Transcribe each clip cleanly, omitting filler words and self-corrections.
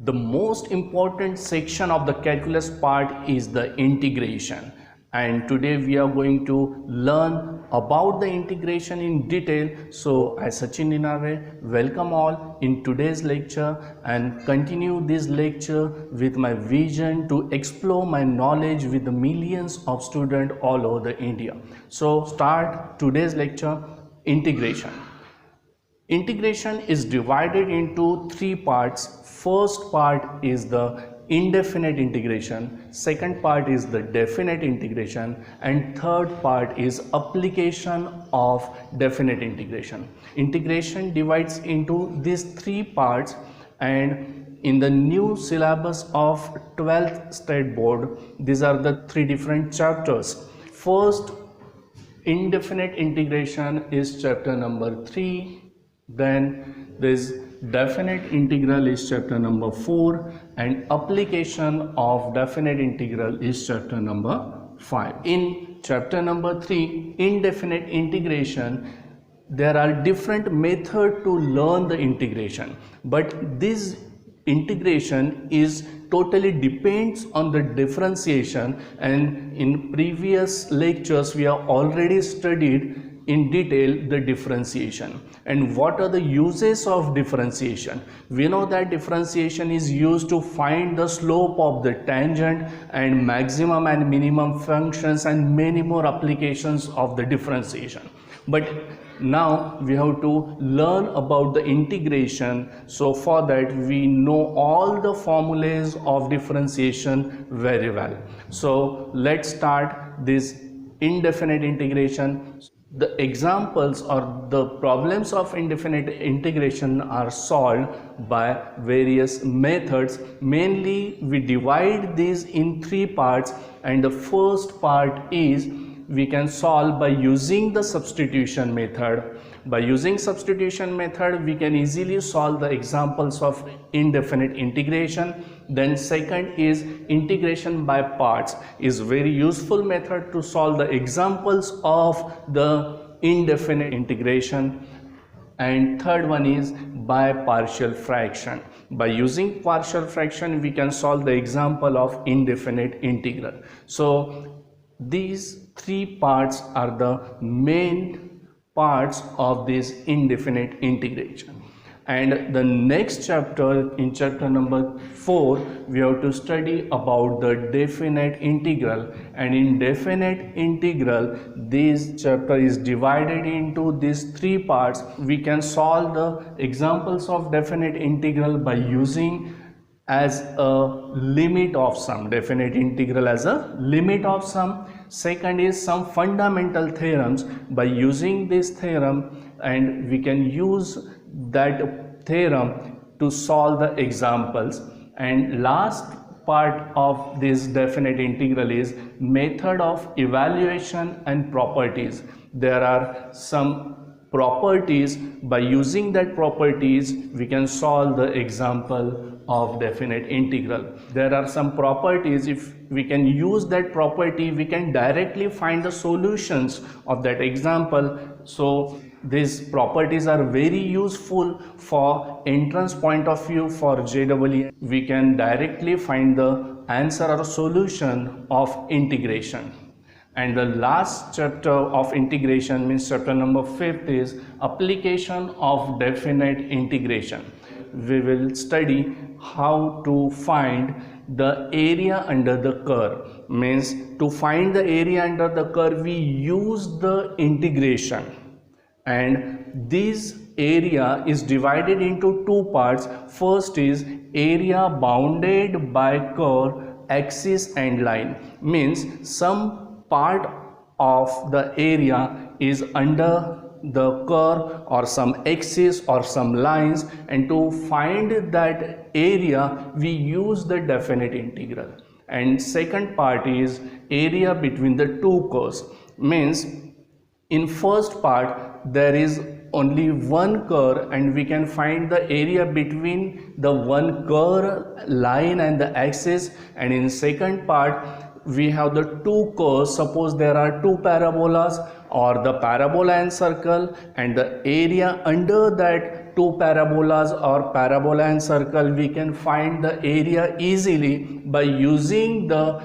The most important section of the calculus part is the integration, and today we are going to learn about the integration in detail. So I, Sachin Dinave, welcome all in today's lecture and continue this lecture with my vision to explore my knowledge with the millions of students all over the India. So start today's lecture. Integration. Integration is divided into three parts. First part is the indefinite integration, second part is the definite integration, and third part is application of definite integration. Integration divides into these three parts, and in the new syllabus of 12th state board, these are the three different chapters. First, indefinite integration is chapter number 3. Then this definite integral is chapter number 4, and application of definite integral is chapter number 5. In chapter number 3, indefinite integration, there are different methods to learn the integration, but this integration is totally depends on the differentiation, and in previous lectures we have already studied in detail the differentiation. And what are the uses of differentiation? We know that differentiation is used to find the slope of the tangent and maximum and minimum functions and many more applications of the differentiation. But now we have to learn about the integration, so for that we know all the formulas of differentiation very well. So let's start this indefinite integration. The examples or the problems of indefinite integration are solved by various methods. Mainly we divide these in three parts, and the first part is we can solve by using the substitution method. By using substitution method we can easily solve the examples of indefinite integration. Then second is integration by parts, is very useful method to solve the examples of the indefinite integration. And third one is by partial fraction. By using partial fraction we can solve the example of indefinite integral. So these three parts are the main parts of this indefinite integration. And the next chapter, in chapter number 4, we have to study about the definite integral. And in definite integral, this chapter is divided into these three parts. We can solve the examples of definite integral by using as a limit of sum, definite integral as a limit of sum. Second is some fundamental theorems. By using this theorem, and we can use that theorem to solve the examples. And last part of this definite integral is method of evaluation and properties. There are some properties. By using that properties we can solve the example of definite integral. There are some properties. If we can use that property we can directly find the solutions of that example. So these properties are very useful for entrance point of view for JEE. We can directly find the answer or solution of integration. And the last chapter of integration, means chapter number 5, is application of definite integration. We will study how to find the area under the curve. Means to find the area under the curve we use the integration, and this area is divided into two parts. First is area bounded by curve, axis and line. Means some part of the area is under the curve or some axis or some lines, and to find that area we use the definite integral. And second part is area between the two curves. Means in first part there is only one curve, and we can find the area between the one curve, line and the axis. And in second part we have the two curves. Suppose there are two parabolas or the parabola and circle, and the area under that two parabolas or parabola and circle, we can find the area easily by using the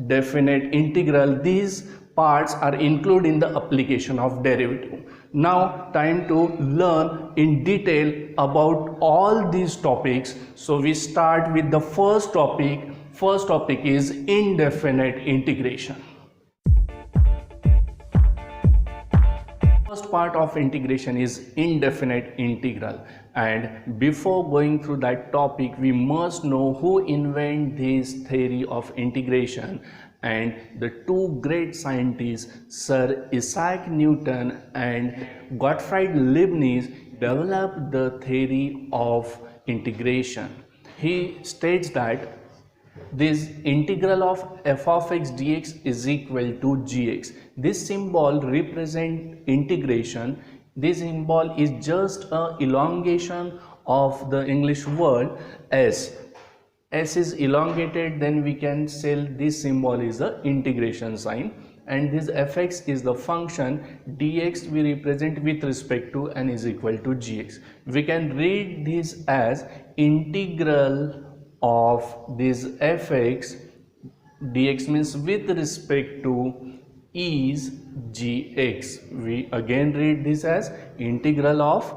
definite integral. These parts are included in the application of derivative. Now time to learn in detail about all these topics. So we start with the first topic. First topic is indefinite integration. First part of integration is indefinite integral, and before going through that topic we must know who invented this theory of integration. And the two great scientists, Sir Isaac Newton and Gottfried Leibniz, developed the theory of integration. He states that this integral of f of x dx is equal to gx. This symbol represents integration. This symbol is just an elongation of the English word s. S is elongated, then we can say this symbol is the integration sign, and this fx is the function, dx we represent with respect to and is equal to gx. We can read this as integral of this fx dx means with respect to is gx. We again read this as integral of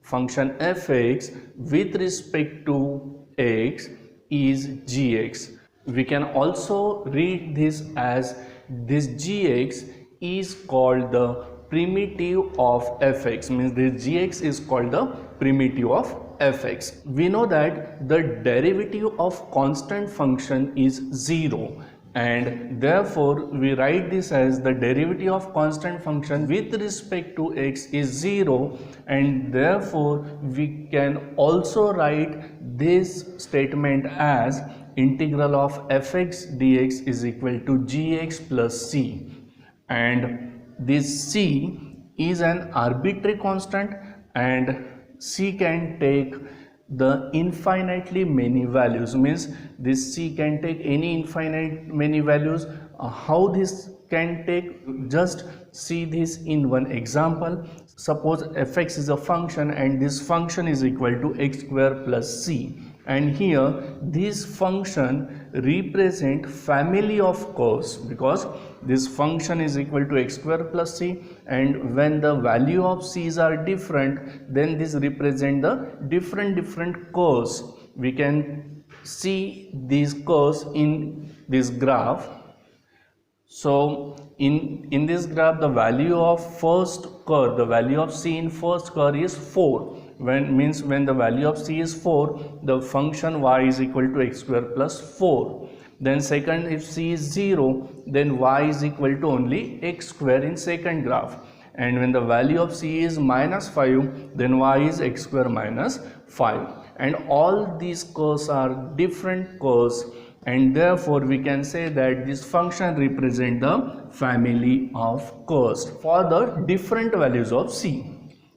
function fx with respect to x is gx. We can also read this as this gx is called the primitive of fx, means this gx is called the primitive of fx. We know that the derivative of constant function is 0, and therefore we write this as the derivative of constant function with respect to x is 0, and therefore we can also write this statement as integral of fx dx is equal to gx plus c, and this c is an arbitrary constant and c can take the infinitely many values, means this c can take any infinite many values. How this can take, just see this in one example. Suppose fx is a function and this function is equal to x square plus c, and here this function represent family of curves because this function is equal to x square plus c, and when the value of c's are different, then this represent the different curves. We can see these curves in this graph. So in this graph, the value of first curve, the value of c in first curve is 4. When the value of c is 4, the function y is equal to x square plus 4. Then second, if c is 0, then y is equal to only x square in second graph. And when the value of c is minus 5, then y is x square minus 5. And all these curves are different curves, and therefore we can say that this function represents the family of curves for the different values of c.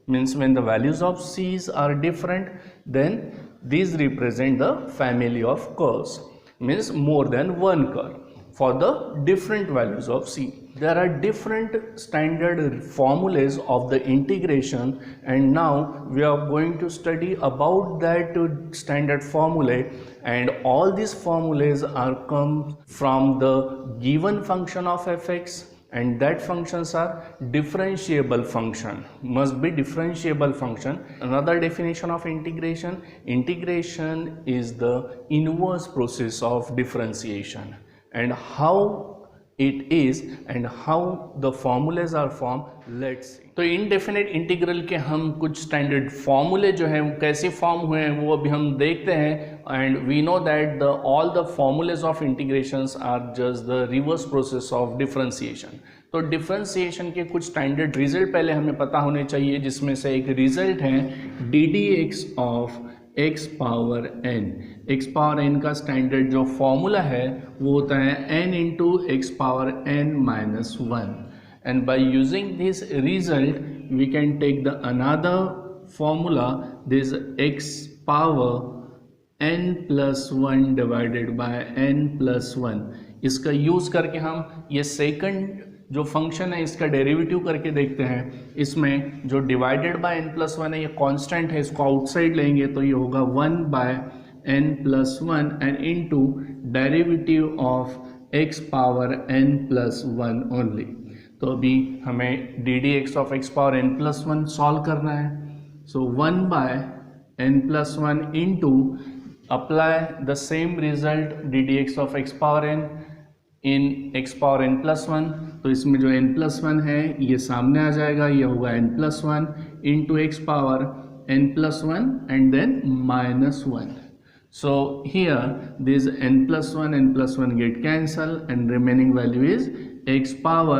Means when the values of c's are different, then these represent the family of curves, means more than one curve for the different values of c. There are different standard formulas of the integration, and now we are going to study about that standard formula, and all these formulas are come from the given function of fx, and that functions are differentiable function, must be differentiable function. Another definition of integration, integration is the inverse process of differentiation, and how it is and how the formulas are formed, let's see. तो indefinite integral के हम कुछ standard formula जो है वो कैसे form हुए हैं वो अभी हम देखते हैं, and we know that all the formulas of integrations are just the reverse process of differentiation. तो differentiation के कुछ standard result पहले हमें पता होने चाहिए, जिसमें से एक result है ddx of x power n. x power n का स्टैंडर्ड जो फॉर्मूला है वो होता है n into x power n minus 1, and by using this result we can take the another formula, this x power n plus 1 divided by n plus 1. इसका use करके हम ये सेकंड जो फंक्शन है इसका डेरिवेटिव करके देखते हैं। इसमें जो divided by n plus one है ये कांस्टेंट है, इसको आउटसाइड लेंगे तो ये होगा 1 by n plus one and into derivative of x power n plus one only. तो अभी हमें d d x of x power n plus one solve करना है। So 1 by n plus one into apply the same result d d x of x power n in x power n plus one. तो इसमें जो N plus one है ये सामने आ जाएगा, ये होगा n plus one into x power n plus one and then minus one. So here this n plus 1 get cancel and remaining value is x power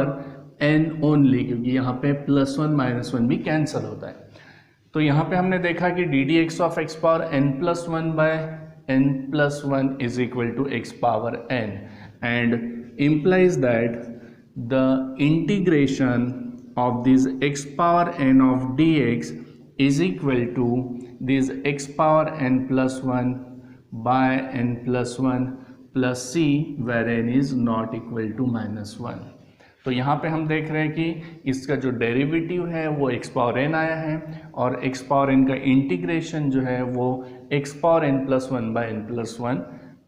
n only, क्योंकि यहाँ पे plus one minus one भी cancel होता है। तो यहाँ पे हमने देखा कि d d x of x power n plus one by n plus one is equal to x power n and implies that the integration of this x power n of dx is equal to this x power n plus 1 by n plus 1 plus c where n is not equal to minus 1। तो यहाँ पे हम देख रहे हैं कि इसका जो डेरिवेटिव है वो x पावर n आया है और x पावर n का इंटीग्रेशन जो है वो x power n plus one by n plus one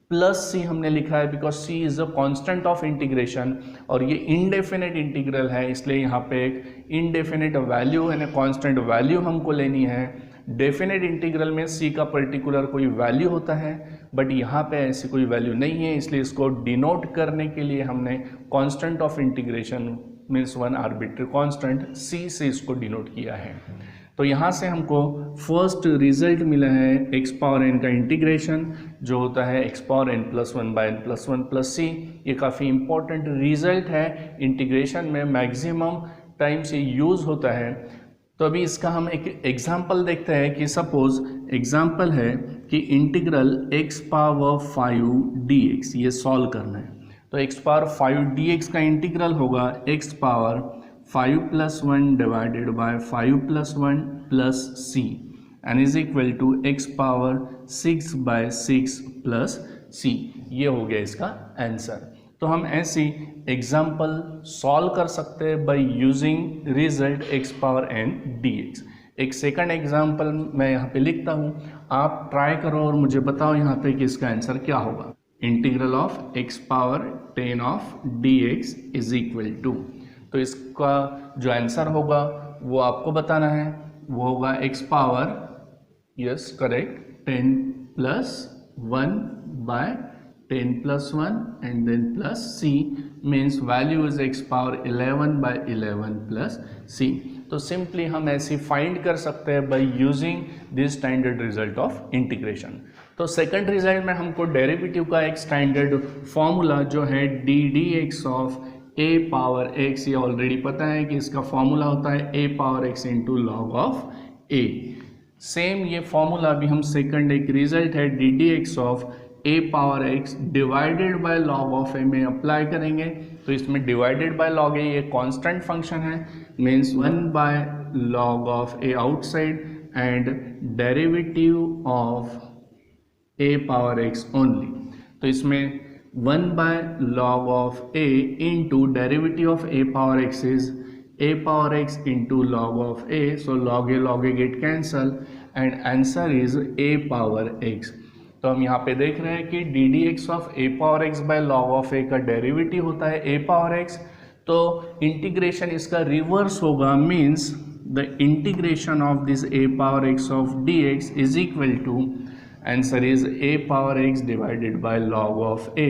plus c हमने लिखा है because c is a constant of integration और ये इनडेफिनेट इंटीग्रल है, इसलिए यहाँ पे एक इनडेफिनेट वैल्यू यानी कांस्टेंट वैल्यू हमको लेनी है। डेफिनेट इंटीग्रल में सी का पर्टिकुलर कोई वैल्यू होता है बट यहाँ पे ऐसी कोई वैल्यू नहीं है, इसलिए इसको डिनोट करने के लिए हमने constant of integration means one arbitrary constant c से इसको डिनोट किया है। तो यहाँ से हमको फर्स्ट रिजल्ट मिला है एक्स पावर एन का इंटीग्रेशन जो होता है x power n plus one by n plus one plus c. ये काफ़ी इंपॉर्टेंट रिजल्ट है, इंटीग्रेशन में मैक्सिमम टाइम से यूज़ होता है। तो अभी इसका हम एक एग्जाम्पल देखते हैं कि सपोज एग्जाम्पल है कि इंटीग्रल एक्स पावर 5 dx ये सॉल्व करना है। तो एक्स पावर 5 dx का इंटीग्रल होगा x power 5 plus one divided by 5 plus one plus c and is equal to x power 6 by 6 plus c. ये हो गया इसका आंसर। तो हम ऐसी एग्जाम्पल सॉल्व कर सकते हैं by using result x power n d x. एक सेकंड एग्जाम्पल मैं यहाँ पे लिखता हूँ, आप ट्राई करो और मुझे बताओ यहाँ पे कि इसका आंसर क्या होगा। Integral of x power 10 of d x is equal to, तो इसका जो आंसर होगा वो आपको बताना है, वो होगा x power yes correct 10 plus 1 by 10 plus 1 and then plus c means value is x power 11 by 11 plus c। तो सिंपली हम ऐसे फाइंड कर सकते हैं by using this standard result of integration. तो सेकंड रिजल्ट में हमको डेरिवेटिव का एक स्टैंडर्ड फॉर्मूला जो है d d x of a power x, ये ऑलरेडी पता है कि इसका फॉर्मूला होता है a power x into log of a। Same ये फॉर्मूला भी हम सेकंड एक रिजल्ट है d d x of a power x divided by log of a में अप्लाई करेंगे। तो इसमें डिवाइडेड बाय लॉग a ये कांस्टेंट फंक्शन है means 1 bye log of a outside and derivative of a power x only. तो इसमें 1 bye log of a into derivative of a power x is a power x into log of a, so log a get cancel and answer is a power x। तो हम यहाँ पे देख रहे हैं कि d d x of a power x by log of a का derivative होता है ए पावर एक्स। तो इंटीग्रेशन इसका रिवर्स होगा means the integration of this a power x of d x is equal to answer is a power x divided by log of a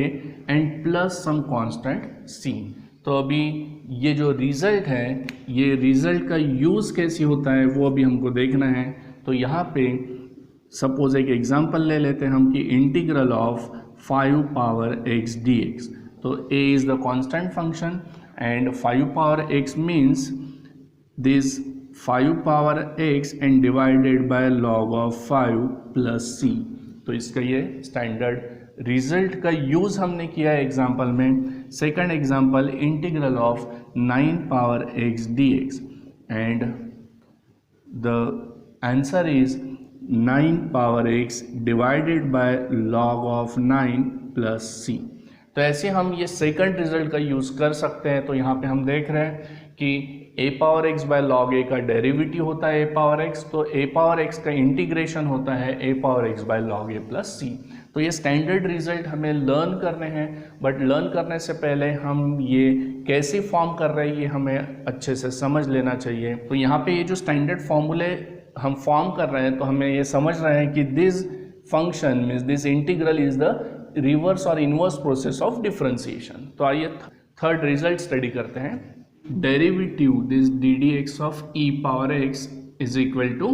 and plus some constant c. तो अभी ये जो result है ये result का use कैसे होता है वो अभी हमको देखना है। तो यहाँ पे सपोज एक एग्जांपल ले लेते हैं हम कि integral of 5 power x dx। तो a is the constant function and 5 power x means this 5 power x and divided by log of 5 plus c। तो इसका ये स्टैंडर्ड रिजल्ट का यूज़ हमने किया है एग्जांपल में। Second example integral of 9 power x dx and the answer is 9 power x divided by log of 9 plus c। तो ऐसे हम ये सेकंड रिजल्ट का यूज़ कर सकते हैं। तो यहाँ पे हम देख रहे हैं कि a power x by log a का डेरिवेटिव होता है a पावर x, तो a पावर x का इंटीग्रेशन होता है a power x by log a plus c। तो ये स्टैंडर्ड रिजल्ट हमें लर्न करने हैं, बट लर्न करने से पहले हम ये कैसे फॉर्म कर रहे हैं ये हमें अच्छे से समझ लेना चाहिए। तो यहाँ पे ये जो स्टैंडर्ड फॉर्मूले हम फॉर्म कर रहे हैं, तो हमें ये समझ रहे हैं कि this function means this integral is the reverse और इनवर्स प्रोसेस ऑफ डिफरेंशिएशन। तो आइए थर्ड रिजल्ट स्टडी करते हैं। Derivative this d d x of e power x is equal to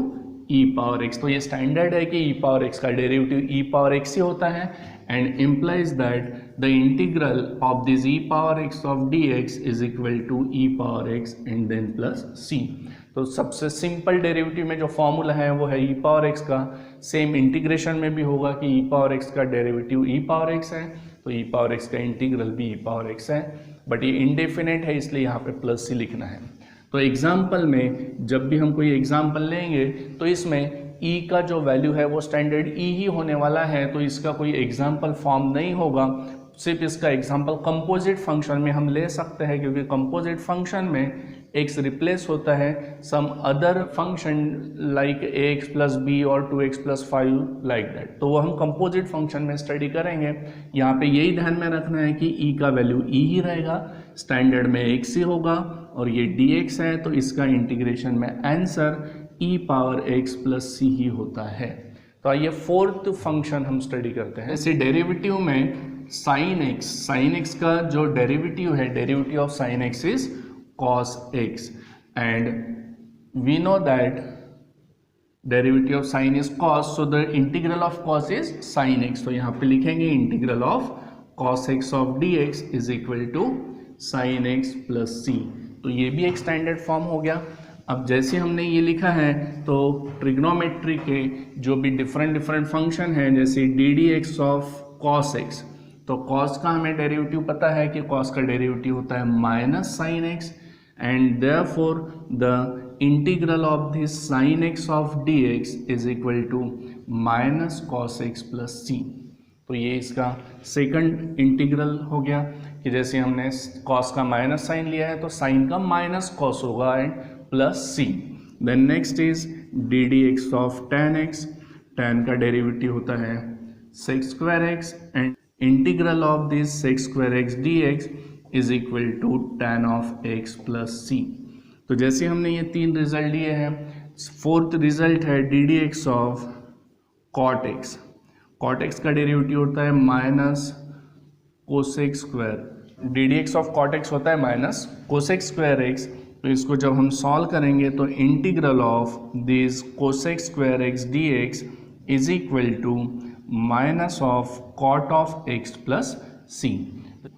e power x. तो ये स्टैंडर्ड है कि e power x का डेरिवेटिव ई पावर एक्स ही होता है, and implies that the integral of this e power x of d x is equal to e power x and then plus c. तो सबसे simple derivative में जो formula है वो है ई पावर एक्स का, सेम इंटीग्रेशन में भी होगा कि ई पावर एक्स का डेरिवेटिव ई पावर एक्स है, तो ई पावर एक्स का इंटीग्रल भी ई पावर एक्स है, बट ये इंडेफिनेट है इसलिए यहाँ पे प्लस सी लिखना है। तो एग्जाम्पल में जब भी हम कोई एग्जाम्पल लेंगे तो इसमें ई का जो वैल्यू है वो स्टैंडर्ड ई ही होने वाला है, तो इसका कोई एग्जाम्पल फॉर्म नहीं होगा। सिर्फ इसका एग्जाम्पल कंपोजिट फंक्शन में हम ले सकते हैं, क्योंकि कंपोजिट फंक्शन में x रिप्लेस होता है some other function like ax plus b और 2x प्लस 5 लाइक दैट। तो वो हम कंपोजिट फंक्शन में स्टडी करेंगे। यहाँ पे यही ध्यान में रखना है कि e का वैल्यू e ही रहेगा, स्टैंडर्ड में x ही होगा, और ये dx है तो इसका इंटीग्रेशन में answer e power x plus c ही होता है। तो आइए फोर्थ फंक्शन हम स्टडी करते हैं। ऐसे डेरिवेटिव में साइन x का जो डेरिवेटिव है, derivative of sine x is cos x, and we know that derivative of sin is cos, so the integral of cos is sin x। तो यहाँ पे लिखेंगे integral of cos x of dx is equal to sin x plus c। तो ये भी एक standard form हो गया। अब जैसे हमने ये लिखा है तो ट्रिग्नोमेट्री के जो भी डिफरेंट फंक्शन हैं, जैसे d d x of cos x, तो cos का हमें डेरिवेटिव पता है कि cos का डेरिवेटिव होता है minus sine x, and therefore the integral of this sin x of dx is equal to minus cos x plus c। तो ये इसका सेकंड इंटीग्रल हो गया कि जैसे हमने cos का माइनस साइन लिया है तो sin का माइनस cos होगा and plus c। Then next is d d x of tan x, tan का डेरिवेटिव होता है sec square x, and integral of this sec square x dx is equal to tan of x plus c. तो जैसे हमने ये तीन result लिए हैं, फोर्थ रिजल्ट है d d x of cot x. Cot x का डेरिवेटिव होता है minus cosec square, D d x of cot x होता है माइनस कोसेक स्क्वायर एक्स। तो इसको जब हम सॉल्व करेंगे तो integral of this cosec square x d x is equal to minus of cot of x plus c.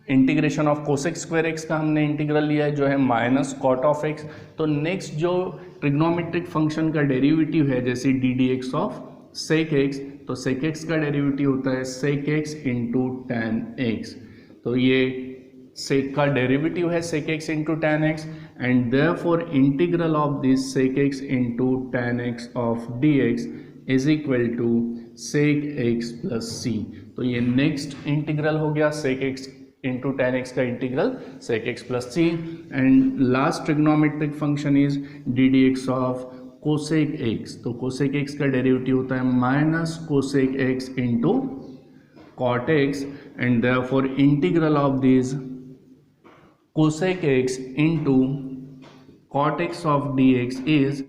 Integration of cosec square x का हमने इंटीग्रल लिया है जो है माइनस कॉट ऑफ एक्स। तो नेक्स्ट जो ट्रिग्नोमेट्रिक फंक्शन का derivative है, जैसे d d x of sec x, तो सेक एक्स का डेरिवेटिव होता है sec x into tan x. तो ये सेक का डेरिवेटिव है sec x into tan x, and therefore integral of this sec x into tan x of d x is equal to sec x plus c. तो ये next integral हो गया sec x into tan x का integral sec x plus c. And last trigonometric function is d d x of cosec x. तो cosec x का derivative होता है minus cosec x into cot x, and therefore integral of this cosec x into cot x of d x is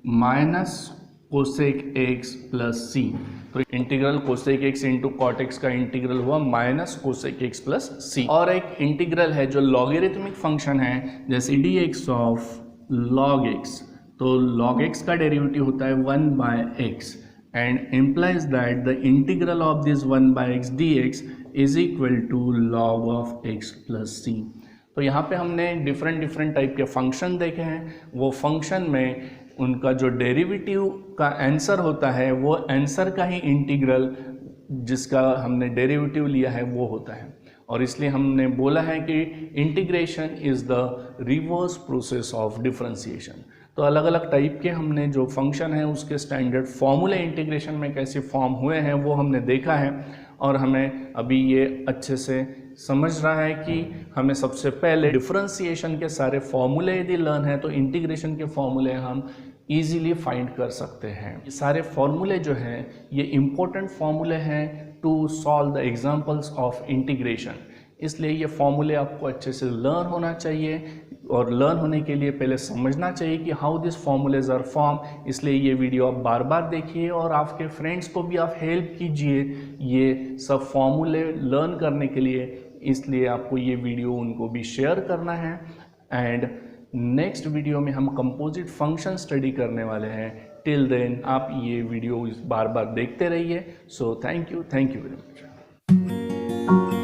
minus cosec x plus c. तो integral cosec x into cot x का integral हुआ minus cosec x plus c. और एक integral है जो logarithmic function है, जैसे d x of log x. तो लॉग एक्स का डेरिवेटिव होता है 1 by x, and implies that the integral of this 1 by x d x is equal to log of x plus c. तो यहाँ पे हमने डिफरेंट टाइप के function देखे हैं। वो फंक्शन में उनका जो डेरिवेटिव का आंसर होता है वो आंसर का ही इंटीग्रल जिसका हमने डेरिवेटिव लिया है वो होता है, और इसलिए हमने बोला है कि integration is the reverse process of differentiation. तो अलग अलग टाइप के हमने जो फंक्शन है उसके स्टैंडर्ड फॉर्मूले इंटीग्रेशन में कैसे फॉर्म हुए हैं वो हमने देखा है, और हमें अभी ये अच्छे से समझ रहा है कि हमें सबसे पहले डिफरेंशिएशन के सारे फॉर्मूले यदि लर्न है तो इंटीग्रेशन के फॉर्मूले हम इजीली फाइंड कर सकते हैं। ये सारे फॉर्मूले जो हैं ये इम्पोर्टेंट फॉर्मूले हैं to solve the examples of integration, इसलिए ये फॉर्मूले आपको अच्छे से लर्न होना चाहिए और लर्न होने के लिए पहले समझना चाहिए कि how this formulas are form. इसलिए ये वीडियो आप बार बार देखिए और आपके फ्रेंड्स को भी आप हेल्प कीजिए ये सब फॉर्मूले लर्न करने के लिए, इसलिए आपको ये वीडियो उनको भी शेयर करना है। एंड नेक्स्ट वीडियो में हम कंपोजिट फंक्शन स्टडी करने वाले हैं। टिल देन आप ये वीडियो बार बार देखते रहिए। So thank you very much.